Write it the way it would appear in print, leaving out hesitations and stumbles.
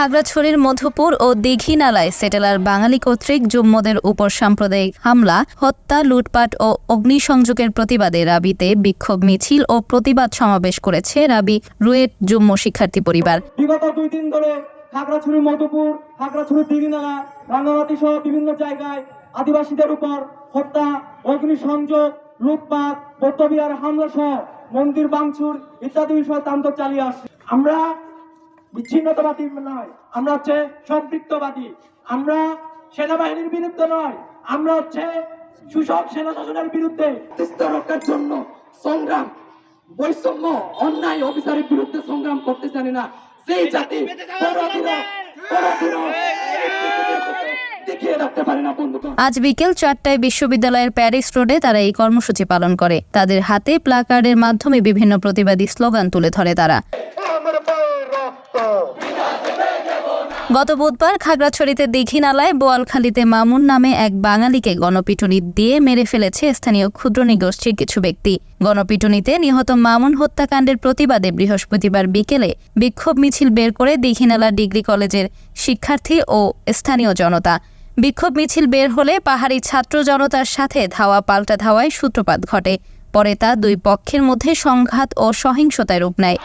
খাগড়াছড়ির মধুপুর ও দীঘিনালায় সেটেলার বাঙালি কর্তৃক জুম্মদের উপর সাম্প্রদায়িক হামলা, হত্যা, লুটপাট ও অগ্নিসংযোগের প্রতিবাদে রাবিতে বিক্ষোভ মিছিল ও প্রতিবাদ সমাবেশ করেছে রাবি রুয়েট জুম্ম শিক্ষার্থী পরিবার। বিগত 2 দিন ধরে খাগড়াছড়ি মধুপুর, খাগড়াছড়ি দীঘিনালা, রাঙ্গামাটি সহ বিভিন্ন জায়গায় আদিবাসীদের উপর হত্যা, অগ্নিসংযোগ, লুটপাট, বৌদ্ধবিহার হামলা সহ মন্দির ভাঙচুর ইত্যাদি বিষয়ে তাণ্ডব চালিয়ে আসছে। আমরা বিচ্ছিন্নতাবাদী নয়, আমরা হচ্ছে সম্পৃক্তবাদী। আমরা সেনাবাহিনীর বিরুদ্ধে নয়, আমরা হচ্ছে শোষক সেনা শাসনের বিরুদ্ধে রক্ষার জন্য সংগ্রাম, বৈষম্য, অন্যায় অফিসারের বিরুদ্ধে সংগ্রাম করতে জানি না সেই জাতি দেখিয়ে রাখতে পারে না। আজ বিকেল 4টায় বিশ্ববিদ্যালয়ের প্যারিস রোডে তারা এই কর্মসূচি পালন করে। তাদের হাতে প্লাকার্ডের মাধ্যমে বিভিন্ন প্রতিবাদী স্লোগান তুলে ধরে তারা। গত বুধবার খাগড়াছড়িতে দীঘিনালায় বোয়ালখালীতে মামুন নামে এক বাঙালিকে গণপিটুনি দিয়ে মেরে ফেলেছে স্থানীয় ক্ষুদ্র নৃগোষ্ঠীর কিছু ব্যক্তি। গণপিটুনিতে নিহত মামুন হত্যাকাণ্ডের প্রতিবাদে বৃহস্পতিবার বিকেলে বিক্ষোভ মিছিল বের করে দীঘিনালা ডিগ্রি কলেজের শিক্ষার্থী ও স্থানীয় জনতা। বিক্ষোভ মিছিল বের হলে পাহাড়ি ছাত্র জনতার সাথে ধাওয়া পাল্টা ধাওয়ায় সূত্রপাত ঘটে। পরে তা দুই পক্ষের মধ্যে সংঘাত ও সহিংসতায় রূপ নেয়।